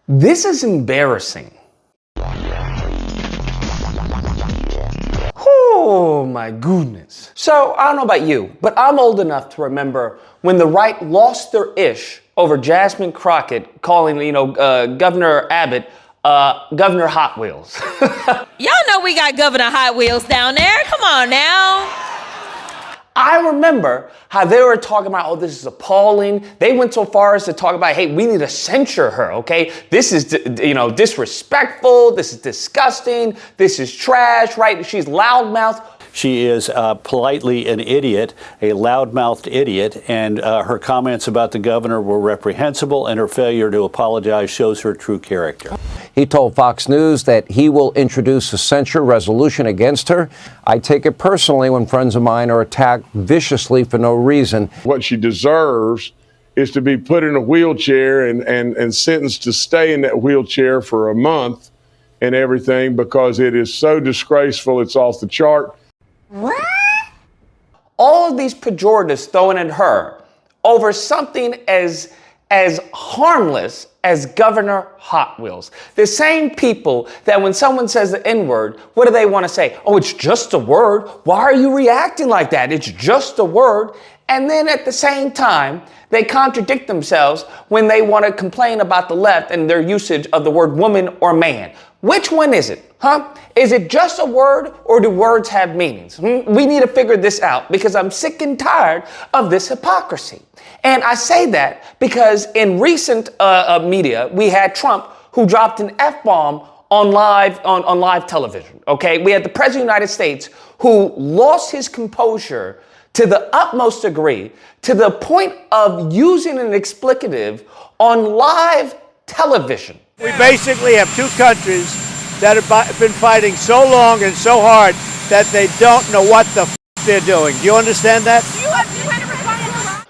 This is embarrassing. Oh my goodness. So I don't know about you, but I'm old enough to remember when the right lost their ish over Jasmine Crockett calling, Governor Abbott, Governor Hot Wheels. Y'all know we got Governor Hot Wheels down there. Come on now. I remember how they were talking about, oh, this is appalling. They went so far as to talk about, hey, we need to censure her, okay? This is, disrespectful. This is disgusting. This is trash, right? She's loudmouth. She is politely an idiot, a loudmouthed idiot, and her comments about the governor were reprehensible, and her failure to apologize shows her true character. He told Fox News that he will introduce a censure resolution against her. I take it personally when friends of mine are attacked viciously for no reason. What she deserves is to be put in a wheelchair and sentenced to stay in that wheelchair for a month and everything, because it is so disgraceful, it's off the chart. What? All of these pejoratives thrown at her over something as harmless as Governor Hot Wheels. The same people that when someone says the N-word, what do they want to say? Oh, it's just a word. Why are you reacting like that? It's just a word. And then at the same time, they contradict themselves when they want to complain about the left and their usage of the word woman or man. Which one is it? Is it just a word, or do words have meanings? We need to figure this out, because I'm sick and tired of this hypocrisy. And I say that because in recent media, we had Trump who dropped an F-bomb on live television. Okay, we had the President of the United States who lost his composure to the utmost degree, to the point of using an expletive on live television. We basically have two countries that have been fighting so long and so hard that they don't know what the they're doing. Do you understand that?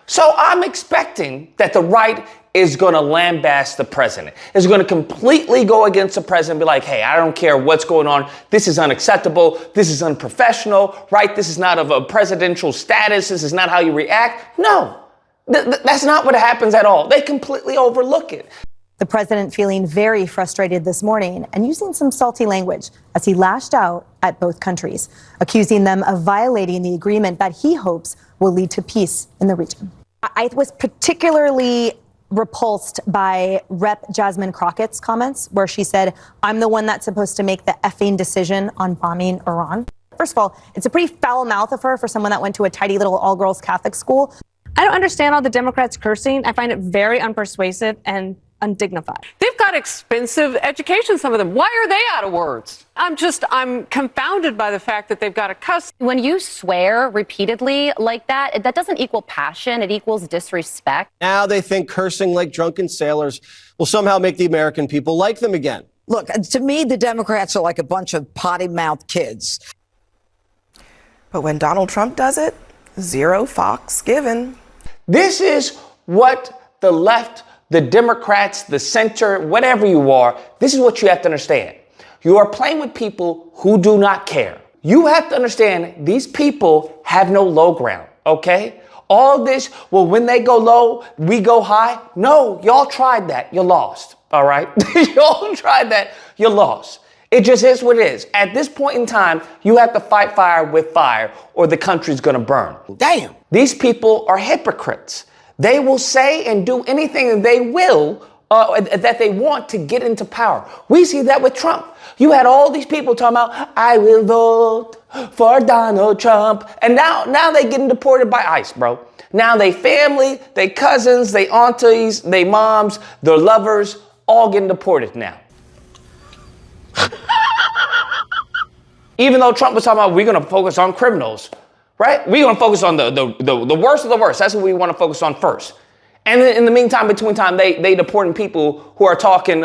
So I'm expecting that the right is going to lambaste the president, is going to completely go against the president and be like, hey, I don't care what's going on. This is unacceptable. This is unprofessional, right? This is not of a presidential status. This is not how you react. No, that's not what happens at all. They completely overlook it. The president feeling very frustrated this morning and using some salty language as he lashed out at both countries, accusing them of violating the agreement that he hopes will lead to peace in the region. I was particularly repulsed by Rep. Jasmine Crockett's comments, where she said, I'm the one that's supposed to make the effing decision on bombing Iran. First of all, it's a pretty foul mouth of her for someone that went to a tidy little all-girls Catholic school. I don't understand all the Democrats cursing. I find it very unpersuasive and undignified. They've got expensive education, some of them. Why are they out of words? I'm confounded by the fact that they've got to cuss. When you swear repeatedly like that, that doesn't equal passion, it equals disrespect. Now they think cursing like drunken sailors will somehow make the American people like them again. Look, to me, the Democrats are like a bunch of potty-mouthed kids. But when Donald Trump does it, zero fucks given. This is what the left, the Democrats, the center, whatever you are, this is what you have to understand. You are playing with people who do not care. You have to understand these people have no low ground, okay? All this, well, when they go low, we go high. No, y'all tried that. You lost, all right? Y'all tried that. You lost. It just is what it is. At this point in time, you have to fight fire with fire or the country's going to burn. Damn. These people are hypocrites. They will say and do anything they will that they want to get into power. We see that with Trump. You had all these people talking about, I will vote for Donald Trump. And now they getting deported by ICE, bro. Now they family, they cousins, they aunties, they moms, their lovers, all getting deported now. Even though Trump was talking about, we're going to focus on criminals, right? We're going to focus on the worst of the worst. That's what we want to focus on first. And then in the meantime, between time, they deporting people who are talking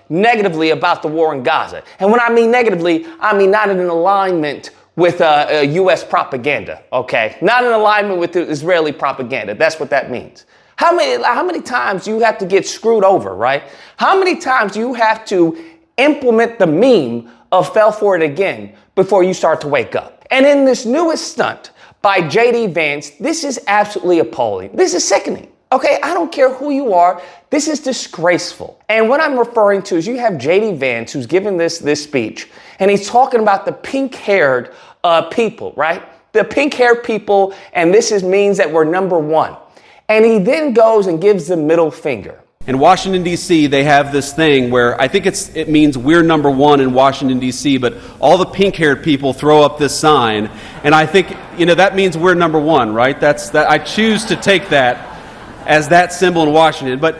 negatively about the war in Gaza. And when I mean negatively, I mean not in alignment with U.S. propaganda, okay? Not in alignment with the Israeli propaganda. That's what that means. How many times do you have to get screwed over, right? How many times do you have to implement the meme of fell for it again before you start to wake up? And in this newest stunt by J.D. Vance, this is absolutely appalling. This is sickening. Okay, I don't care who you are. This is disgraceful. And what I'm referring to is you have J.D. Vance, who's giving this speech, and he's talking about the pink-haired people, right? The pink-haired people, and means that we're number one. And he then goes and gives the middle finger. In Washington, D.C., they have this thing where I think it means we're number one in Washington, D.C., but all the pink-haired people throw up this sign, and I think, that means we're number one, right? I choose to take that as that symbol in Washington, but...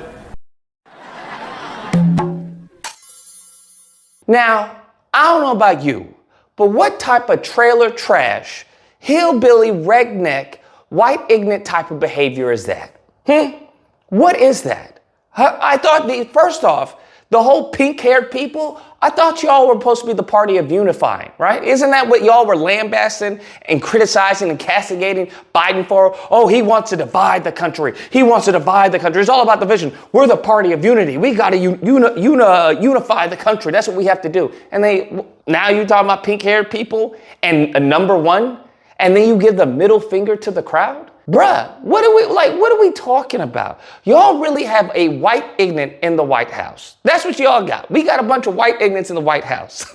Now, I don't know about you, but what type of trailer trash, hillbilly, redneck, white ignorant type of behavior is that? What is that? I thought, first off, the whole pink-haired people, I thought y'all were supposed to be the party of unifying, right? Isn't that what y'all were lambasting and criticizing and castigating Biden for? Oh, he wants to divide the country. He wants to divide the country. It's all about division. We're the party of unity. We got to unify the country. That's what we have to do. And now you talking about pink-haired people and a number one, and then you give the middle finger to the crowd? Bruh, what are we talking about? Y'all really have a white ignorant in the White House. That's what y'all got. We got a bunch of white ignorants in the White House.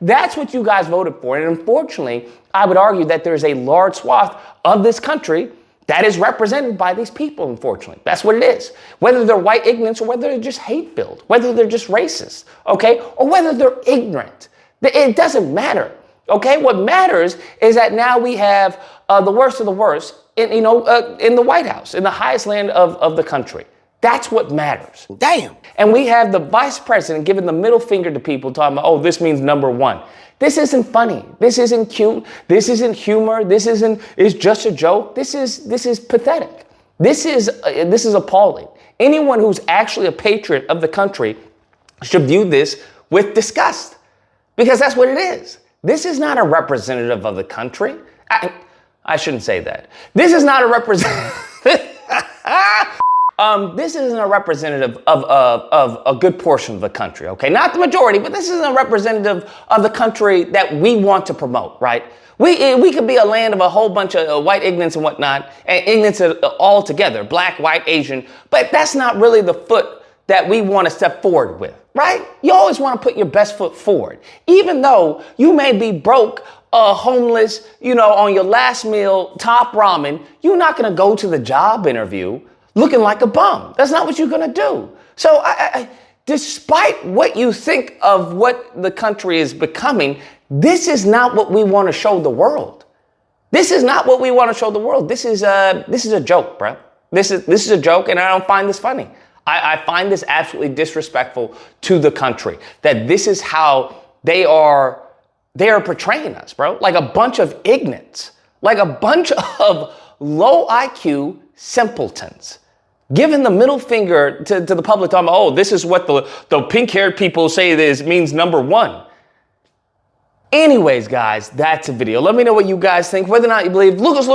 That's what you guys voted for. And unfortunately, I would argue that there's a large swath of this country that is represented by these people, unfortunately. That's what it is. Whether they're white ignorants or whether they're just hate-filled, whether they're just racist, okay? Or whether they're ignorant. It doesn't matter, okay? What matters is that now we have the worst of the worst in the White House, in the highest land of the country. That's what matters. Damn. And we have the vice president giving the middle finger to people talking about, oh, this means number one. This isn't funny. This isn't cute. This isn't humor. It's just a joke. This is pathetic. This is appalling. Anyone who's actually a patriot of the country should view this with disgust, because that's what it is. This is not a representative of the country. I shouldn't say that. This is not a representative. This isn't a representative of a good portion of the country, okay? Not the majority, but this isn't a representative of the country that we want to promote, right? We could be a land of a whole bunch of white ignorance and whatnot, and ignorance all together, black, white, Asian, but that's not really the foot that we want to step forward with, right? You always want to put your best foot forward. Even though you may be broke, homeless, on your last meal, top ramen, you're not going to go to the job interview looking like a bum. That's not what you're going to do. So despite what you think of what the country is becoming, this is not what we want to show the world. This is not what we want to show the world. This is a joke, bro. This is a joke, and I don't find this funny. I find this absolutely disrespectful to the country, that this is how they are portraying us, bro. Like a bunch of ignorants, like a bunch of low IQ simpletons, giving the middle finger to the public, talking about, oh, this is what the pink-haired people say means number one. Anyways, guys, that's a video. Let me know what you guys think, whether or not you believe Lucas,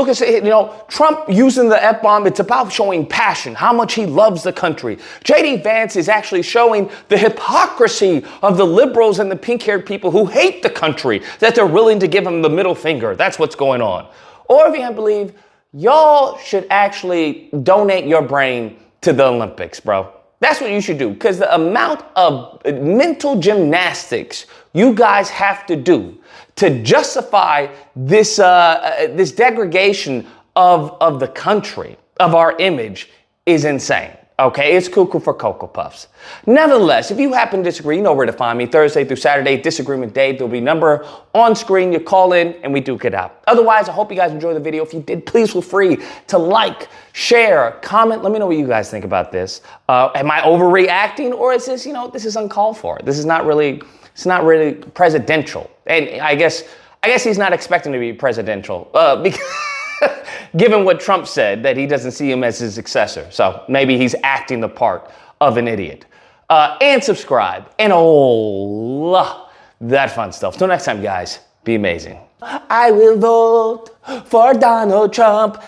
Trump using the F-bomb, it's about showing passion, how much he loves the country. J.D. Vance is actually showing the hypocrisy of the liberals and the pink-haired people who hate the country, that they're willing to give him the middle finger. That's what's going on. Or if you don't believe, y'all should actually donate your brain to the Olympics, bro. That's what you should do, because the amount of mental gymnastics you guys have to do to justify this degradation of the country, of our image, is insane. Okay, it's cuckoo for Cocoa Puffs. Nevertheless, if you happen to disagree, you know where to find me. Thursday through Saturday, Disagreement Day. There'll be a number on screen. You call in and we duke it out. Otherwise, I hope you guys enjoyed the video. If you did, please feel free to like, share, comment. Let me know what you guys think about this. Am I overreacting, or is this, this is uncalled for? This is not really, it's not really presidential. And I guess he's not expecting to be presidential because given what Trump said, that he doesn't see him as his successor. So maybe he's acting the part of an idiot. And subscribe and all that fun stuff. Till next time, guys, be amazing. I will vote for Donald Trump.